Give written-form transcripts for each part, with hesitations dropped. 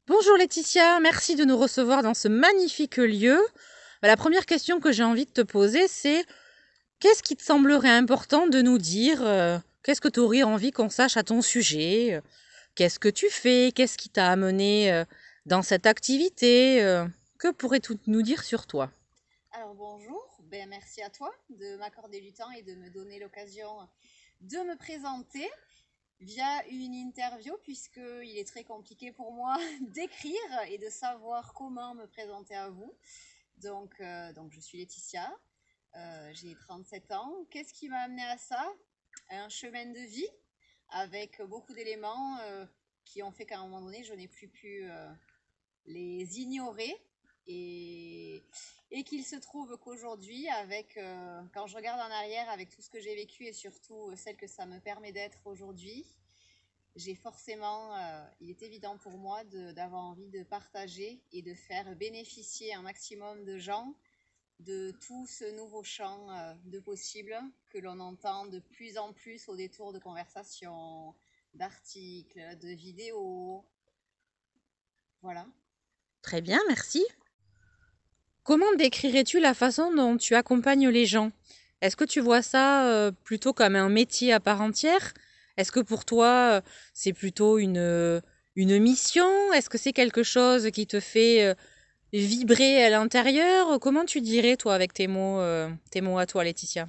Bonjour Laetitia, merci de nous recevoir dans ce magnifique lieu. La première question que j'ai envie de te poser, c'est qu'est-ce qui te semblerait important de nous dire? Qu'est-ce que tu aurais envie qu'on sache à ton sujet? Qu'est-ce que tu fais? Qu'est-ce qui t'a amené dans cette activité? Que pourrais-tu nous dire sur toi? Alors bonjour, merci à toi de m'accorder du temps et de me donner l'occasion de me présenter via une interview puisqu'il est très compliqué pour moi d'écrire et de savoir comment me présenter à vous. Donc je suis Laetitia, j'ai 37 ans. Qu'est-ce qui m'a amené à ça? Un chemin de vie avec beaucoup d'éléments qui ont fait qu'à un moment donné, je n'ai plus pu les ignorer et, et qu'il se trouve qu'aujourd'hui, quand je regarde en arrière avec tout ce que j'ai vécu et surtout celle que ça me permet d'être aujourd'hui, j'ai forcément, il est évident pour moi d'avoir envie de partager et de faire bénéficier un maximum de gens de tout ce nouveau champ de possibles que l'on entend de plus en plus au détour de conversations, d'articles, de vidéos. Voilà. Très bien, merci. Comment décrirais-tu la façon dont tu accompagnes les gens? Est-ce que tu vois ça plutôt comme un métier à part entière? Est-ce que pour toi, c'est plutôt une mission? Est-ce que c'est quelque chose qui te fait vibrer à l'intérieur? Comment tu dirais, toi, avec tes mots à toi, Laetitia?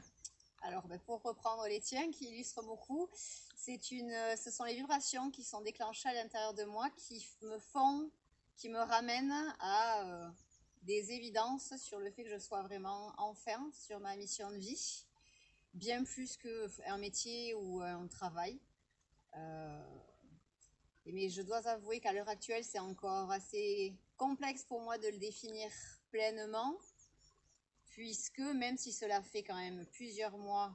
Alors, pour reprendre les tiens qui illustrent beaucoup, ce sont les vibrations qui sont déclenchées à l'intérieur de moi qui me ramènent à des évidences sur le fait que je sois vraiment enfin sur ma mission de vie, bien plus qu'un métier ou un travail. Euh, mais je dois avouer qu'à l'heure actuelle, c'est encore assez complexe pour moi de le définir pleinement puisque même si cela fait quand même plusieurs mois,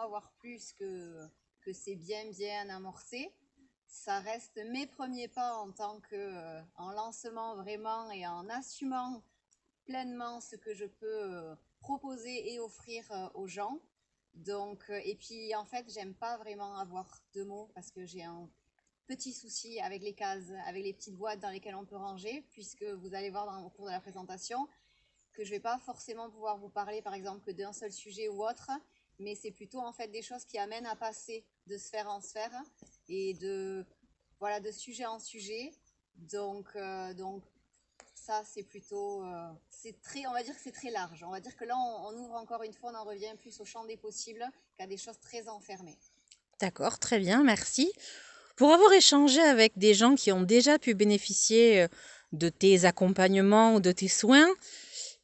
voire plus que c'est bien amorcé, ça reste mes premiers pas en lancement vraiment et en assumant pleinement ce que je peux proposer et offrir aux gens. Et puis en fait, j'aime pas vraiment avoir de mots parce que j'ai un petit souci avec les cases, avec les petites boîtes dans lesquelles on peut ranger, puisque vous allez voir au cours de la présentation, que je vais pas forcément pouvoir vous parler, par exemple, que d'un seul sujet ou autre, mais c'est plutôt en fait des choses qui amènent à passer de sphère en sphère et voilà, de sujet en sujet. Donc ça, c'est plutôt, on va dire que c'est très large. On va dire que là, on ouvre encore une fois, on en revient plus au champ des possibles qu'à des choses très enfermées. D'accord, très bien, merci. Pour avoir échangé avec des gens qui ont déjà pu bénéficier de tes accompagnements ou de tes soins,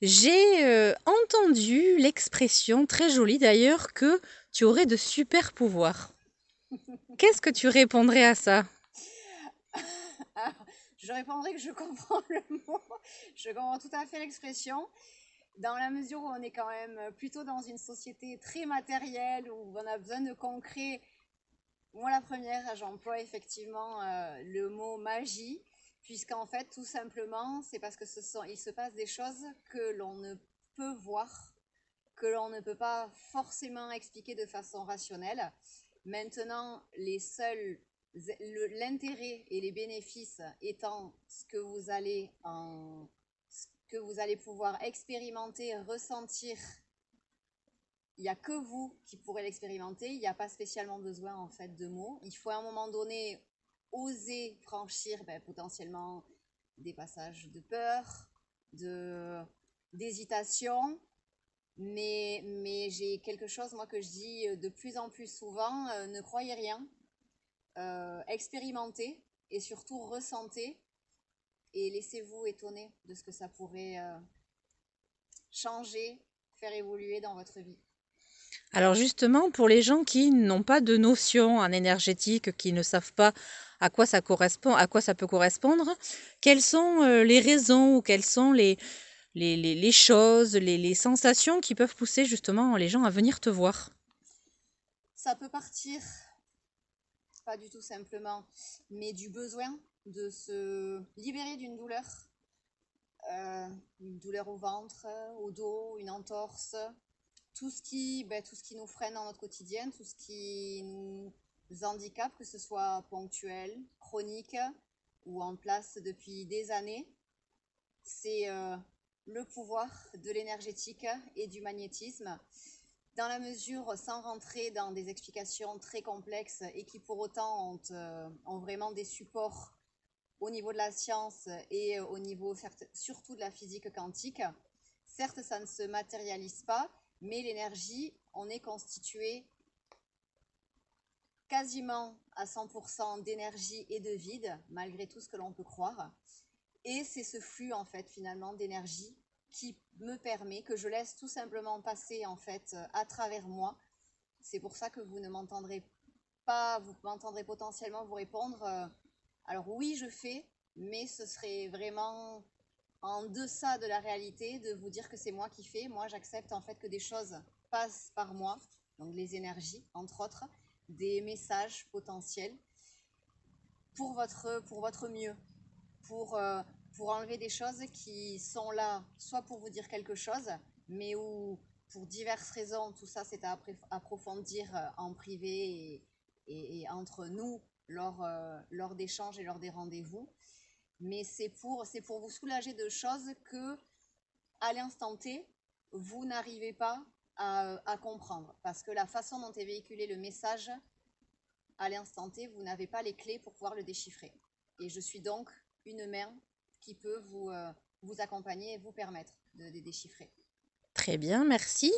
j'ai entendu l'expression, très jolie d'ailleurs, que tu aurais de super pouvoirs. Qu'est-ce que tu répondrais à ça? Ah, je répondrai que je comprends le mot, je comprends tout à fait l'expression, dans la mesure où on est quand même plutôt dans une société très matérielle, où on a besoin de concret. Moi, la première, j'emploie effectivement le mot magie, puisqu'en fait, tout simplement, c'est parce que il se passe des choses que l'on ne peut voir, que l'on ne peut pas forcément expliquer de façon rationnelle. Maintenant, l'intérêt et les bénéfices étant ce que vous allez pouvoir expérimenter, ressentir, il n'y a que vous qui pourrez l'expérimenter. Il n'y a pas spécialement besoin en fait de mots. Il faut à un moment donné oser franchir potentiellement des passages de peur, de d'hésitation, mais j'ai quelque chose moi que je dis de plus en plus souvent, ne croyez rien, expérimentez et surtout ressentez et laissez-vous étonner de ce que ça pourrait changer, faire évoluer dans votre vie. Alors justement, pour les gens qui n'ont pas de notion en énergétique, qui ne savent pas à quoi ça correspond, à quoi ça peut correspondre, quelles sont les raisons ou quelles sont les choses, les sensations qui peuvent pousser justement les gens à venir te voir? Ça peut partir pas du tout simplement, mais du besoin de se libérer une douleur au ventre, au dos, une entorse, tout ce qui nous freine dans notre quotidien, tout ce qui nous handicape, que ce soit ponctuel, chronique, ou en place depuis des années, c'est le pouvoir de l'énergétique et du magnétisme, dans la mesure, sans rentrer dans des explications très complexes et qui pour autant ont vraiment des supports au niveau de la science et au niveau surtout de la physique quantique. Certes, ça ne se matérialise pas, mais l'énergie, on est constitué quasiment à 100% d'énergie et de vide, malgré tout ce que l'on peut croire. Et c'est ce flux, en fait, finalement, d'énergie qui me permet, que je laisse tout simplement passer, en fait, à travers moi. C'est pour ça que vous ne m'entendrez pas, vous m'entendrez potentiellement vous répondre alors oui, je fais, mais ce serait vraiment en deçà de la réalité de vous dire que c'est moi qui fais. Moi, j'accepte en fait que des choses passent par moi, donc les énergies, entre autres, des messages potentiels pour votre mieux, pour, euh, pour enlever des choses qui sont là, soit pour vous dire quelque chose, mais où, pour diverses raisons, tout ça c'est à approfondir en privé et entre nous lors d'échanges et lors des rendez-vous. Mais c'est pour vous soulager de choses que, à l'instant T, vous n'arrivez pas à comprendre. Parce que la façon dont est véhiculé le message, à l'instant T, vous n'avez pas les clés pour pouvoir le déchiffrer. Et je suis donc une main qui peut vous accompagner et vous permettre de déchiffrer. Très bien, merci.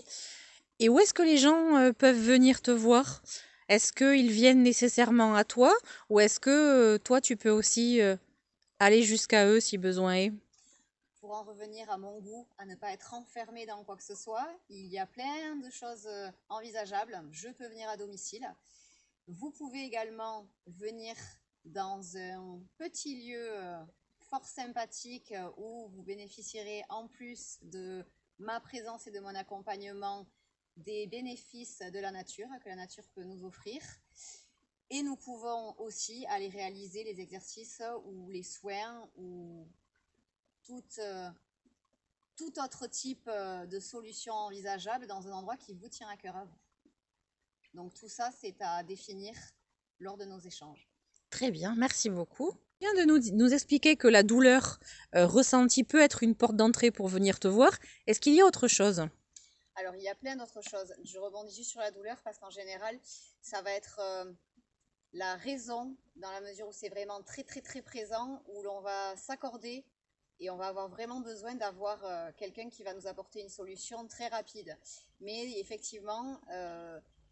Et où est-ce que les gens peuvent venir te voir? Est-ce qu'ils viennent nécessairement à toi ou est-ce que toi, tu peux aussi aller jusqu'à eux si besoin est? Pour en revenir à mon goût, à ne pas être enfermé dans quoi que ce soit, il y a plein de choses envisageables. Je peux venir à domicile. Vous pouvez également venir dans un petit lieu fort sympathique où vous bénéficierez en plus de ma présence et de mon accompagnement des bénéfices de la nature que la nature peut nous offrir. Et nous pouvons aussi aller réaliser les exercices ou les soins ou toute, tout autre type de solution envisageable dans un endroit qui vous tient à cœur à vous. Donc tout ça, c'est à définir lors de nos échanges. Très bien, merci beaucoup. Tu viens de nous expliquer que la douleur ressentie peut être une porte d'entrée pour venir te voir. Est-ce qu'il y a autre chose? Alors, il y a plein d'autres choses. Je rebondis juste sur la douleur parce qu'en général, ça va être la raison, dans la mesure où c'est vraiment très, très, très présent, où l'on va s'accorder et on va avoir vraiment besoin d'avoir quelqu'un qui va nous apporter une solution très rapide. Mais effectivement,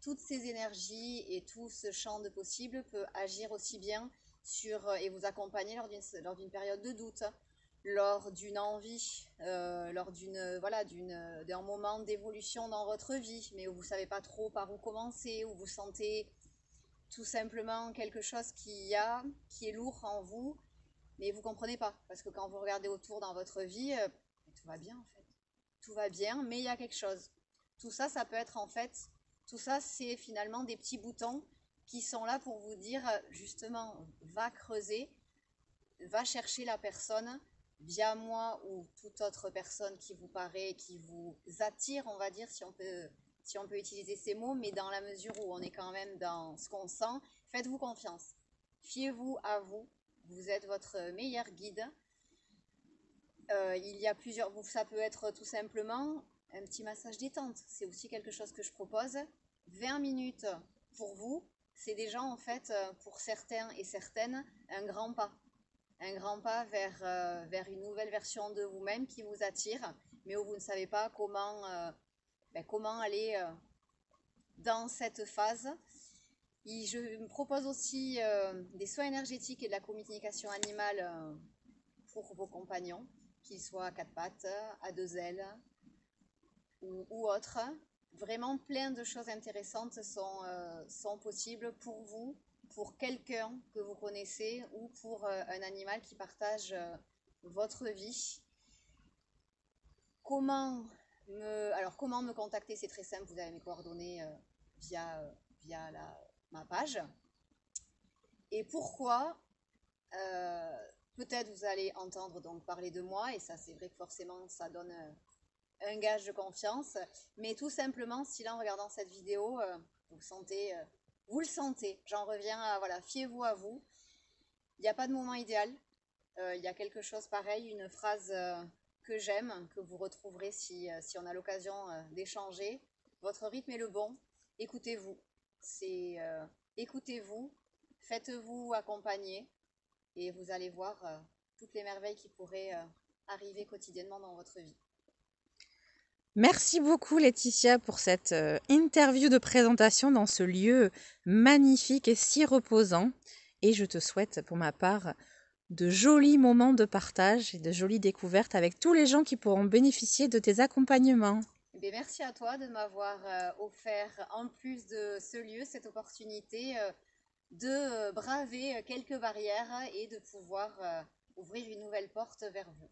toutes ces énergies et tout ce champ de possibles peut agir aussi bien sur et vous accompagner lors d'une période de doute, lors d'une envie, lors d'un moment d'évolution dans votre vie, mais où vous ne savez pas trop par où commencer, où vous sentez tout simplement quelque chose qui est lourd en vous, mais vous ne comprenez pas. Parce que quand vous regardez autour dans votre vie, tout va bien en fait. Tout va bien, mais il y a quelque chose. Tout ça, ça peut être en fait, tout ça, c'est finalement des petits boutons qui sont là pour vous dire, justement, va creuser, va chercher la personne via moi ou toute autre personne qui vous paraît, qui vous attire, on va dire, si on peut utiliser ces mots, mais dans la mesure où on est quand même dans ce qu'on sent, faites-vous confiance. Fiez-vous à vous. Vous êtes votre meilleur guide. Il y a plusieurs. Ça peut être tout simplement un petit massage détente. C'est aussi quelque chose que je propose. 20 minutes pour vous, c'est déjà en fait, pour certains et certaines, un grand pas. Un grand pas vers une nouvelle version de vous-même qui vous attire, mais où vous ne savez pas comment aller dans cette phase. Je me propose aussi des soins énergétiques et de la communication animale pour vos compagnons, qu'ils soient à quatre pattes, à deux ailes ou autres. Vraiment plein de choses intéressantes sont possibles pour vous, pour quelqu'un que vous connaissez ou pour un animal qui partage votre vie. Comment me contacter? C'est très simple, vous avez mes coordonnées via ma page. Et pourquoi peut-être vous allez entendre donc parler de moi, et ça c'est vrai que forcément ça donne un gage de confiance, mais tout simplement si là en regardant cette vidéo, vous le sentez, j'en reviens à, voilà, fiez-vous à vous, il n'y a pas de moment idéal, Il y a quelque chose pareil, une phrase que j'aime, que vous retrouverez si on a l'occasion d'échanger. Votre rythme est le bon, écoutez-vous. C'est écoutez-vous, faites-vous accompagner et vous allez voir toutes les merveilles qui pourraient arriver quotidiennement dans votre vie. Merci beaucoup Laetitia pour cette interview de présentation dans ce lieu magnifique et si reposant. Et je te souhaite pour ma part de jolis moments de partage et de jolies découvertes avec tous les gens qui pourront bénéficier de tes accompagnements. Eh bien, merci à toi de m'avoir offert, en plus de ce lieu, cette opportunité de braver quelques barrières et de pouvoir ouvrir une nouvelle porte vers vous.